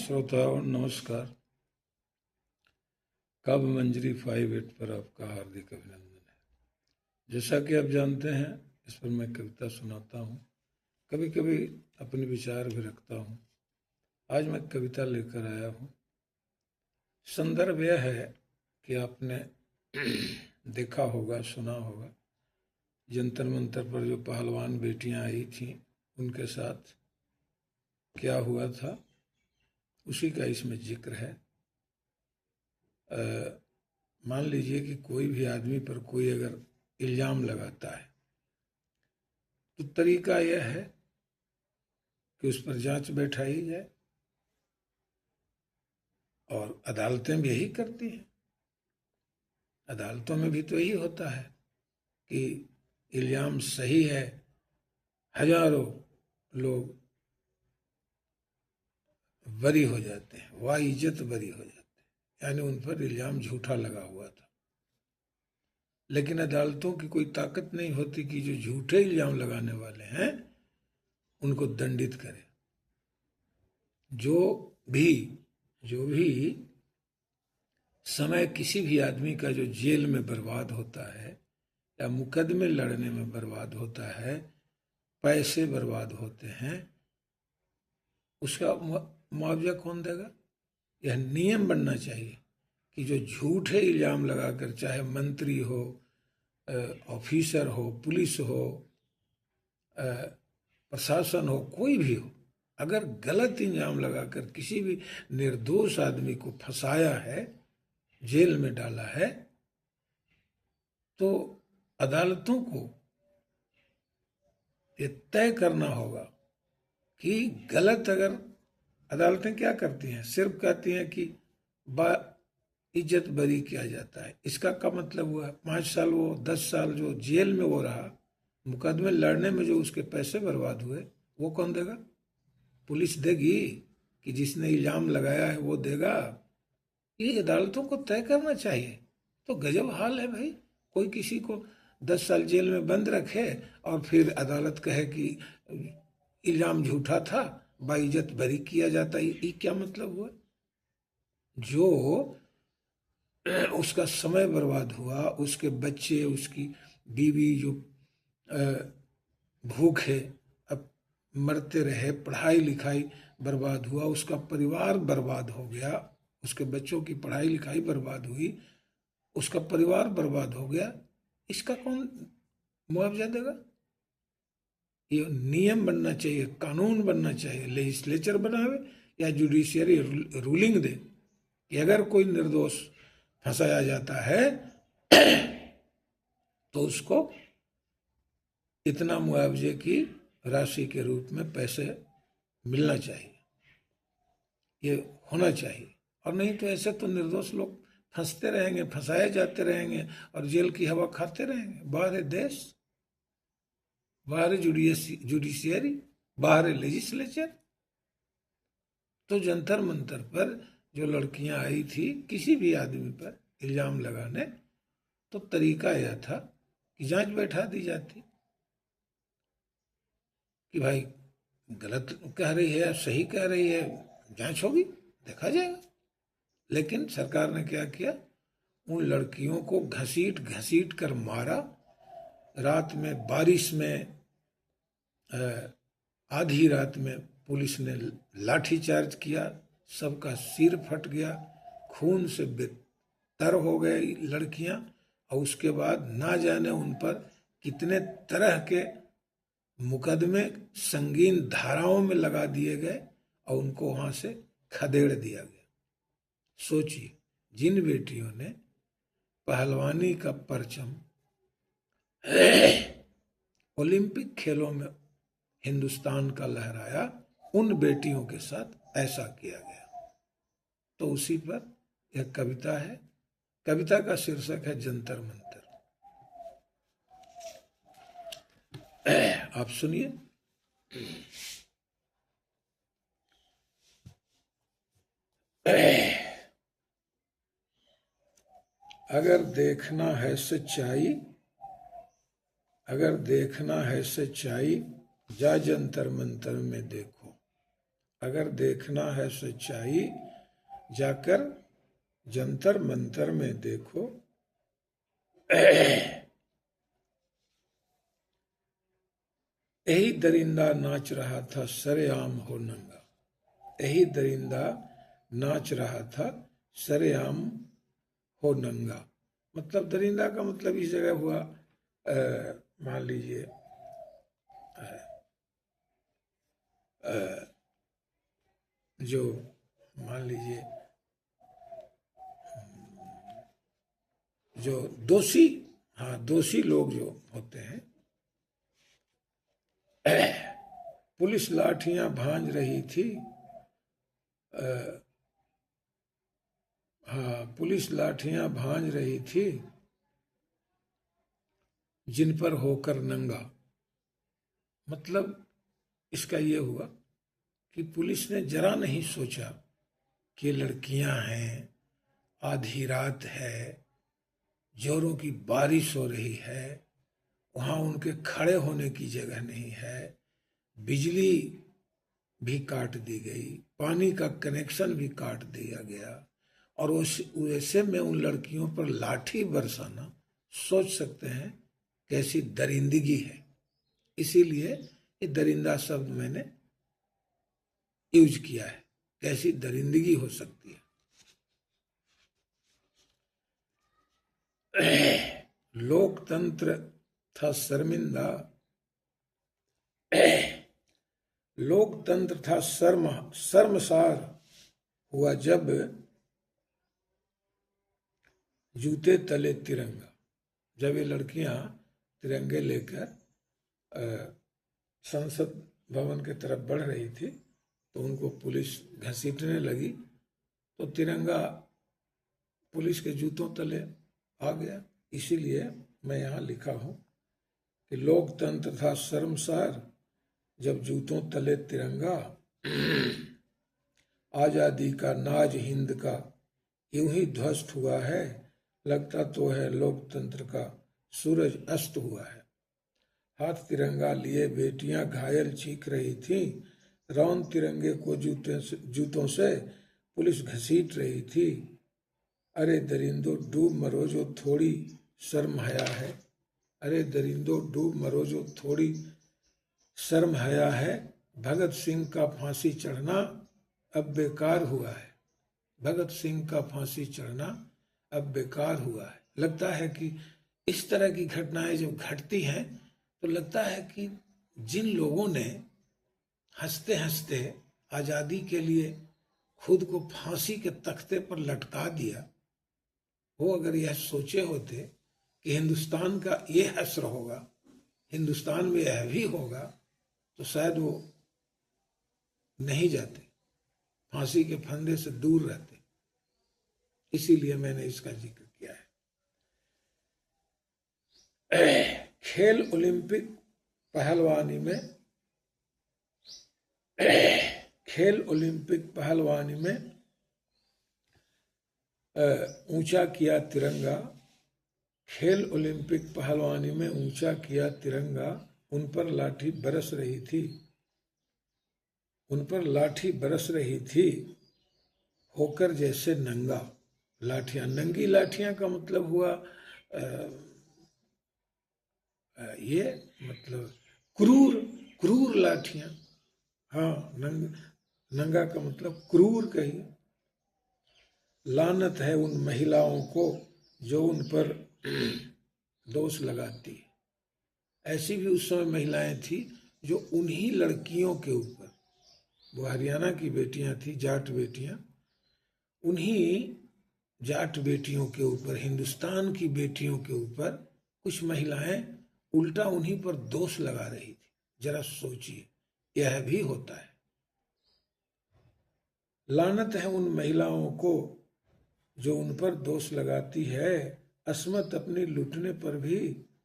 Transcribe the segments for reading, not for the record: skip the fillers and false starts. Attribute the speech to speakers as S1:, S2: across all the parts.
S1: श्रोताओं नमस्कार। काव्य मंजरी 58 पर आपका हार्दिक अभिनंदन है। जैसा कि आप जानते हैं, इस पर मैं कविता सुनाता हूँ, कभी कभी अपने विचार भी रखता हूँ। आज मैं कविता लेकर आया हूँ। संदर्भ यह है कि आपने देखा होगा, सुना होगा, जंतर मंतर पर जो पहलवान बेटियां आई थीं, उनके साथ क्या हुआ था, उसी का इसमें जिक्र है। मान लीजिए कि कोई भी आदमी पर कोई अगर इल्ज़ाम लगाता है तो तरीका यह है कि उस पर जांच बैठाई जाए, और अदालतें भी यही करती हैं। अदालतों में भी तो यही होता है कि इल्ज़ाम सही है, हजारों लोग बरी हो जाते हैं, वाइज्जत बरी हो जाते हैं, यानी उन पर इल्ज़ाम झूठा लगा हुआ था। लेकिन अदालतों की कोई ताकत नहीं होती कि जो झूठे इल्ज़ाम लगाने वाले हैं उनको दंडित करे। जो भी समय किसी भी आदमी का जो जेल में बर्बाद होता है या मुकदमे लड़ने में बर्बाद होता है, पैसे बर्बाद होते हैं, उसका मुआवजा कौन देगा? यह नियम बनना चाहिए कि जो झूठे इल्ज़ाम लगाकर, चाहे मंत्री हो, ऑफिसर हो, पुलिस हो, प्रशासन हो, कोई भी हो, अगर गलत इल्ज़ाम लगाकर किसी भी निर्दोष आदमी को फंसाया है, जेल में डाला है, तो अदालतों को ये तय करना होगा कि गलत, अगर अदालतें क्या करती हैं, सिर्फ कहती हैं कि इज्जत बरी किया जाता है। इसका क्या मतलब हुआ? 5 साल वो 10 साल जो जेल में वो रहा, मुकदमे लड़ने में जो उसके पैसे बर्बाद हुए, वो कौन देगा? पुलिस देगी कि जिसने इल्ज़ाम लगाया है वो देगा? ये अदालतों को तय करना चाहिए। तो गजब हाल है भाई। कोई किसी को 10 साल जेल में बंद रखे और फिर अदालत कहे कि इल्ज़ाम झूठा था, बाइज्जत बरी किया जाता है। ये क्या मतलब हुआ? जो उसका समय बर्बाद हुआ, उसके बच्चे, उसकी बीवी जो भूखे अब मरते रहे, पढ़ाई लिखाई बर्बाद हुआ, उसका परिवार बर्बाद हो गया, उसके बच्चों की पढ़ाई लिखाई बर्बाद हुई, उसका परिवार बर्बाद हो गया, इसका कौन मुआवजा देगा? ये नियम बनना चाहिए, कानून बनना चाहिए। लेजिस्लेचर बनावे या जुडिशियरी रूलिंग दे कि अगर कोई निर्दोष फंसाया जाता है तो उसको इतना मुआवजे की राशि के रूप में पैसे मिलना चाहिए। ये होना चाहिए। और नहीं तो ऐसे तो निर्दोष लोग फंसते रहेंगे, फंसाए जाते रहेंगे और जेल की हवा खाते रहेंगे। बाहर है देश, बाहर है जुडिशियरी, बाहर है लेजिस्लेचर। तो जंतर मंतर पर जो लड़कियां आई थी किसी भी आदमी पर इल्ज़ाम लगाने, तो तरीका यह था कि जांच बैठा दी जाती कि भाई गलत कह रही है या सही कह रही है, जांच होगी, देखा जाएगा। लेकिन सरकार ने क्या किया? उन लड़कियों को घसीट घसीट कर मारा। रात में बारिश में, आधी रात में पुलिस ने लाठीचार्ज किया, सबका सिर फट गया, खून से बेतर हो गई लड़कियां। और उसके बाद ना जाने उन पर कितने तरह के मुकदमे संगीन धाराओं में लगा दिए गए और उनको वहां से खदेड़ दिया गया। सोचिए, जिन बेटियों ने पहलवानी का परचम ओलंपिक खेलों में हिंदुस्तान का लहराया, उन बेटियों के साथ ऐसा किया गया। तो उसी पर यह कविता है। कविता का शीर्षक है जंतर मंतर। आप सुनिए। अगर देखना है सच्चाई, अगर देखना है सच्चाई, जा जंतर मंतर में देखो। अगर देखना है सच्चाई जाकर जंतर मंतर में देखो। यही दरिंदा नाच रहा था सरेआम हो नंगा। यही दरिंदा नाच रहा था सरेआम हो नंगा। मतलब दरिंदा का मतलब इस जगह हुआ, मान लीजिए जो मान लीजिए जो दोषी, हाँ दोषी लोग जो होते हैं, पुलिस लाठियां भांज रही थी, हाँ पुलिस लाठियां भांज रही थी जिन पर होकर नंगा। मतलब इसका ये हुआ कि पुलिस ने जरा नहीं सोचा कि लड़कियां हैं, आधी रात है, जोरों की बारिश हो रही है, वहां उनके खड़े होने की जगह नहीं है, बिजली भी काट दी गई, पानी का कनेक्शन भी काट दिया गया, और वैसे में उन लड़कियों पर लाठी बरसाना, सोच सकते हैं कैसी दरिंदगी है। इसीलिए ये दरिंदा शब्द मैंने यूज किया है, कैसी दरिंदगी हो सकती है। लोकतंत्र था शर्मिंदा, लोकतंत्र था शर्मसार हुआ जब जूते तले तिरंगा। जब ये लड़कियां तिरंगे लेकर संसद भवन की तरफ बढ़ रही थी तो उनको पुलिस घसीटने लगी, तो तिरंगा पुलिस के जूतों तले आ गया। इसीलिए मैं यहाँ लिखा हूँ कि लोकतंत्र था शर्मसार जब जूतों तले तिरंगा, आजादी का नाज हिंद का यूं ही ध्वस्त हुआ है, लगता तो है लोकतंत्र का सूरज अस्त हुआ है। हाथ तिरंगा लिए बेटियां घायल चीख रही थीं, रौन तिरंगे को जूतों से पुलिस घसीट रही थी। अरे दरिंदो डूब मरो जो थोड़ी शर्म हया है, अरे दरिंदो डूब मरो जो थोड़ी शर्म हया है, भगत सिंह का फांसी चढ़ना अब बेकार हुआ है, भगत सिंह का फांसी चढ़ना अब बेकार हुआ है। लगता है कि इस तरह की घटनाएं जब घटती हैं तो लगता है कि जिन लोगों ने हंसते हंसते आजादी के लिए खुद को फांसी के तख्ते पर लटका दिया, वो अगर यह सोचे होते कि हिंदुस्तान का ये हश्र होगा, हिंदुस्तान में यह भी होगा, तो शायद वो नहीं जाते, फांसी के फंदे से दूर रहते। इसीलिए मैंने इसका जिक्र किया है। खेल ओलंपिक पहलवानी में, खेल ओलंपिक पहलवानी में ऊंचा किया तिरंगा, खेल ओलंपिक पहलवानी में ऊंचा किया तिरंगा, उन पर लाठी बरस रही थी, उन पर लाठी बरस रही थी होकर जैसे नंगा। लाठियां, नंगी लाठियां का मतलब हुआ ये मतलब क्रूर, क्रूर लाठियां। हाँ, नंगा का मतलब क्रूर कहिए। लानत है उन महिलाओं को जो उन पर दोष लगाती है। ऐसी भी उस समय महिलाएं थी जो उन्हीं लड़कियों के ऊपर, वो हरियाणा की बेटियां थी, जाट बेटियां, उन्हीं जाट बेटियों के ऊपर, हिंदुस्तान की बेटियों के ऊपर कुछ महिलाएं उल्टा उन्हीं पर दोष लगा रही थी। जरा सोचिए, यह भी होता है। लानत है उन महिलाओं को जो उन पर दोष लगाती है, अस्मत अपनी लुटने पर भी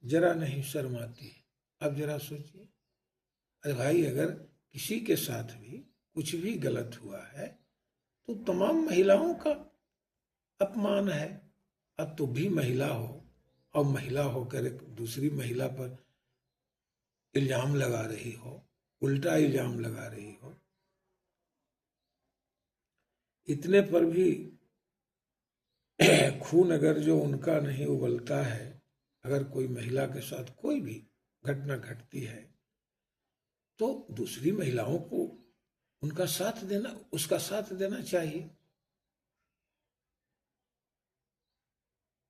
S1: जरा नहीं शर्माती है। अब जरा सोचिए, अरे भाई अगर किसी के साथ भी कुछ भी गलत हुआ है तो तमाम महिलाओं का अपमान है। अब तो भी महिला हो और महिला होकर एक दूसरी महिला पर इल्जाम लगा रही हो, उल्टा इल्जाम लगा रही हो, इतने पर भी खून अगर जो उनका नहीं उबलता है, अगर कोई महिला के साथ कोई भी घटना घटती है तो दूसरी महिलाओं को उनका साथ देना, उसका साथ देना चाहिए।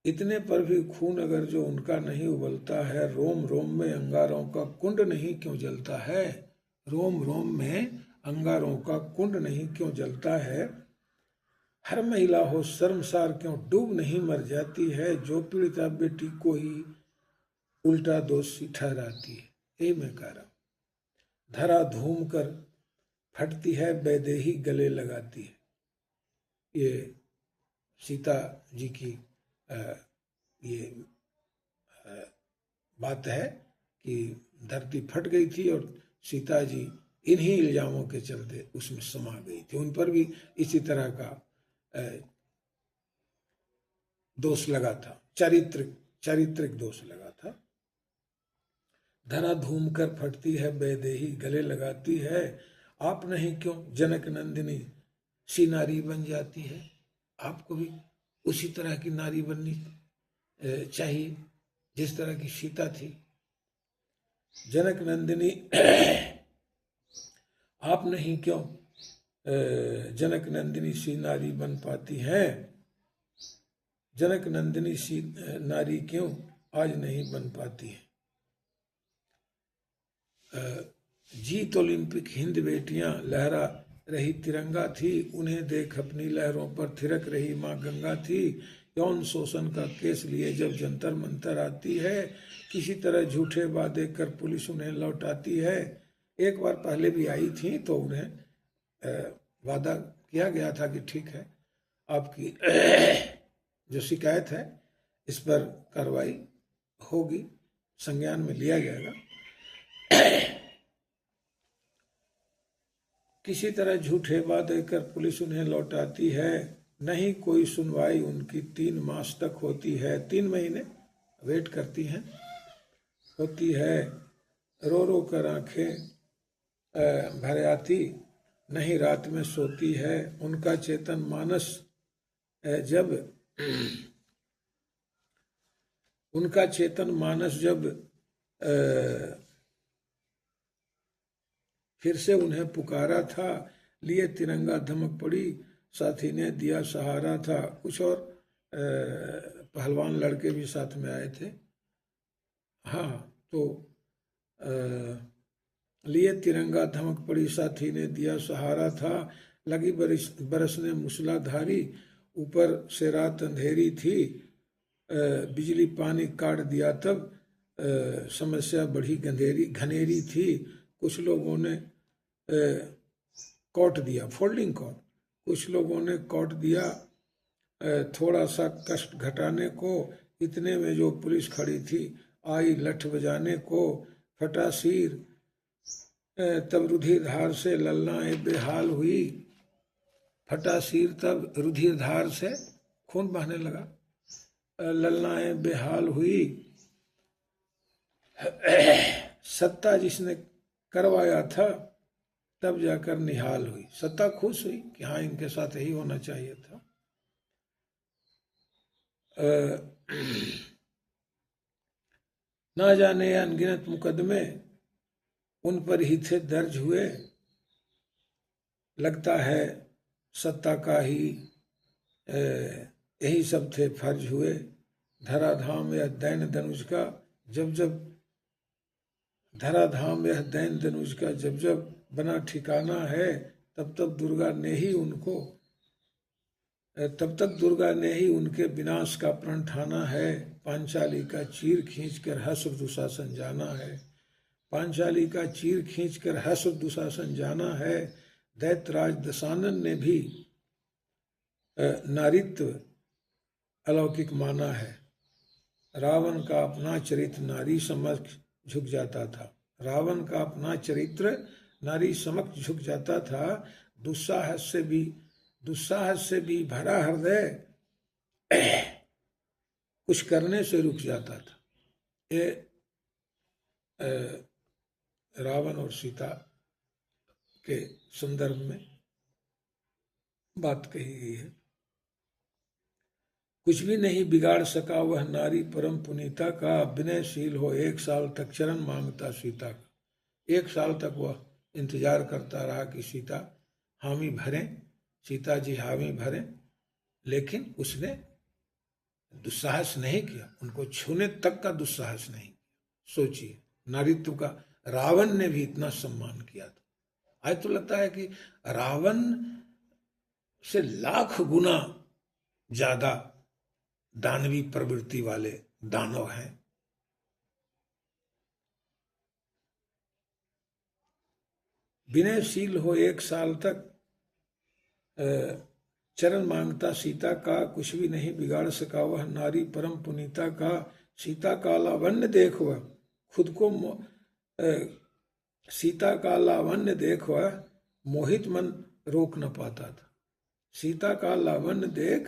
S1: इतने पर भी खून अगर जो उनका नहीं उबलता है, रोम रोम में अंगारों का कुंड नहीं क्यों जलता है, रोम रोम में अंगारों का कुंड नहीं क्यों जलता है, हर महिला हो शर्मसार क्यों डूब नहीं मर जाती है, जो पीड़िता बेटी को ही उल्टा दोषी ठहराती है। ये मैं कह रहा हूं, धरा धूम कर फटती है वैदेही गले लगाती है। ये सीता जी की ये बात है कि धरती फट गई थी और सीता जी इन्हीं इल्जामों के चलते उसमें समा गई थी। उन पर भी इसी तरह का दोष लगा था, चारित्रिक दोष लगा था। धरा धूम कर फटती है वैदेही गले लगाती है, आप नहीं क्यों जनक नंदिनी सी नारी बन जाती है। आपको भी उसी तरह की नारी बननी चाहिए जिस तरह की सीता थी। जनक नंदिनी आप नहीं क्यों जनक नंदिनी सी नारी बन पाती हैं, जनक नंदिनी सी नारी क्यों आज नहीं बन पाती है। जीत ओलंपिक हिंद बेटियां लहरा रही तिरंगा थी, उन्हें देख अपनी लहरों पर थिरक रही माँ गंगा थी। यौन शोषण का केस लिए जब जंतर मंतर आती है, किसी तरह झूठे वादे कर पुलिस उन्हें लौटाती है। एक बार पहले भी आई थी तो उन्हें वादा किया गया था कि ठीक है, आपकी जो शिकायत है इस पर कार्रवाई होगी, संज्ञान में लिया जाएगा। किसी तरह झूठे वादे कर पुलिस उन्हें लौटाती है, नहीं कोई सुनवाई उनकी 3 मास तक होती है। 3 महीने वेट करती हैं, होती है। रो रो कर आंखें भर आती, नहीं रात में सोती है। उनका चेतन मानस जब उनका चेतन मानस जब फिर से उन्हें पुकारा था, लिए तिरंगा धमक पड़ी, साथी ने दिया सहारा था। कुछ और पहलवान लड़के भी साथ में आए थे। हाँ, तो लिए तिरंगा धमक पड़ी, साथी ने दिया सहारा था। लगी बरसने मूसलाधारी, ऊपर से रात अंधेरी थी। बिजली पानी काट दिया तब, समस्या बड़ी घनेरी थी। कुछ लोगों ने कॉट दिया, फोल्डिंग कॉट, कुछ लोगों ने कॉट दिया थोड़ा सा कष्ट घटाने को। इतने में जो पुलिस खड़ी थी आई लठ बजाने को। फटा सिर तब रुधिर धार से ललनाएं बेहाल हुई, फटा सिर तब रुधिर धार से खून बहने लगा, ललनाएं बेहाल हुई। सत्ता जिसने करवाया था तब जाकर निहाल हुई। सत्ता खुश हुई कि हाँ, इनके साथ यही होना चाहिए था। ना जाने अनगिनत मुकदमे उन पर ही थे दर्ज हुए, लगता है सत्ता का ही यही सब थे फर्ज हुए। धराधाम यह दैन धनुष का जब जब, धराधाम यह दैन धनुष का जब जब बना ठिकाना है, तब तब दुर्गा ने ही उनको, तब तक दुर्गा ने ही उनके विनाश का प्रण ठाना है। पांचाली का चीर खींचकर हर्ष दुशासन जाना है, पांचाली का चीर खींचकर हर्ष दुशासन जाना है। दैत्यराज दशानन ने भी नारित्व अलौकिक माना है। रावण का अपना चरित्र नारी समक्ष झुक जाता था, रावण का अपना चरित्र नारी समक्ष झुक जाता था। दुस्साहस से भी भरा हृदय कुछ करने से रुक जाता था। ये रावण और सीता के संदर्भ में बात कही गई है। कुछ भी नहीं बिगाड़ सका वह नारी परम पुनीता का, विनयशील हो 1 साल तक चरण मांगता सीता का। 1 साल तक वह इंतजार करता रहा कि सीता हामी भरें, सीता जी हामी भरें, लेकिन उसने दुस्साहस नहीं किया, उनको छूने तक का दुस्साहस नहीं किया। सोचिए, नारीत्व का रावण ने भी इतना सम्मान किया था। आज तो लगता है कि रावण से लाख गुना ज्यादा दानवी प्रवृत्ति वाले दानव हैं। विनयशील हो 1 साल तक चरण मांगता सीता का, कुछ भी नहीं बिगाड़ सका वह नारी परम पुनीता का। सीता का लावण्य देख वह खुद को सीता का लावण्य देख वह मोहित मन रोक न पाता था। सीता का लावण्य देख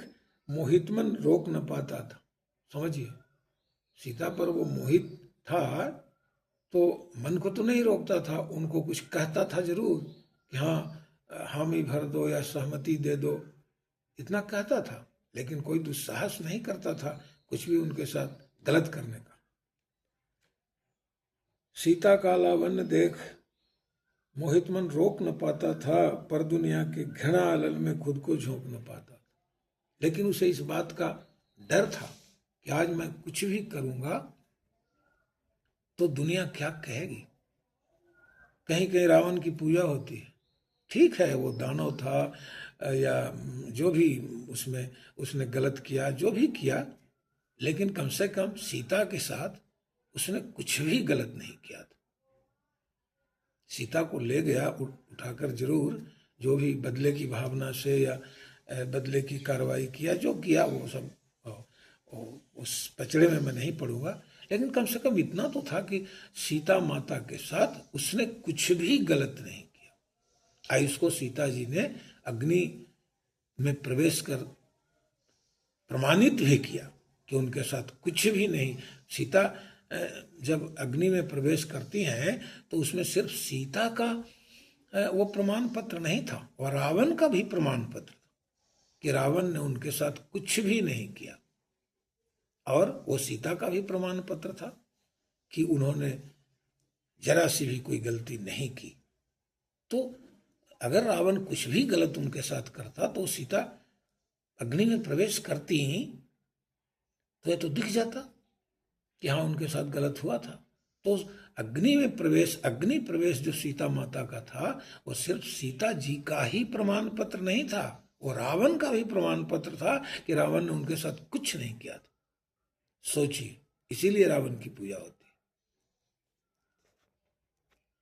S1: मोहित मन रोक न पाता था। समझिए, सीता पर वो मोहित था तो मन को तो नहीं रोकता था, उनको कुछ कहता था जरूर कि हाँ हामी भर दो या सहमति दे दो, इतना कहता था, लेकिन कोई दुस्साहस नहीं करता था कुछ भी उनके साथ गलत करने का। सीता का लावण्य देख मोहित मन रोक न पाता था, पर दुनिया के घृणा अलल में खुद को झोंक न पाता था। लेकिन उसे इस बात का डर था कि आज मैं कुछ भी करूंगा तो दुनिया क्या कहेगी। कहीं कहीं रावण की पूजा होती है, ठीक है वो दानव था या जो भी उसमें उसने गलत किया, जो भी किया, लेकिन कम से कम सीता के साथ उसने कुछ भी गलत नहीं किया था। सीता को ले गया उठाकर जरूर, जो भी बदले की भावना से या बदले की कार्रवाई किया, जो किया वो सब उस पचड़े में मैं नहीं पढ़ूंगा, लेकिन कम से कम इतना तो था कि सीता माता के साथ उसने कुछ भी गलत नहीं किया। इसको सीता जी ने अग्नि में प्रवेश कर प्रमाणित भी किया कि उनके साथ कुछ भी नहीं। सीता जब अग्नि में प्रवेश करती हैं तो उसमें सिर्फ सीता का वो प्रमाण पत्र नहीं था, और रावण का भी प्रमाण पत्र था कि रावण ने उनके साथ कुछ भी नहीं किया, और वो सीता का भी प्रमाण पत्र था कि उन्होंने जरा सी भी कोई गलती नहीं की। तो अगर रावण कुछ भी गलत उनके साथ करता तो सीता अग्नि में प्रवेश करती ही तो ये तो दिख जाता कि हाँ उनके साथ गलत हुआ था। तो अग्नि में प्रवेश, अग्नि प्रवेश जो सीता माता का था वो सिर्फ सीता जी का ही प्रमाण पत्र नहीं था, वो रावण का भी प्रमाण पत्र था कि रावण ने उनके साथ कुछ नहीं किया था। सोचिए, इसीलिए रावण की पूजा होती है।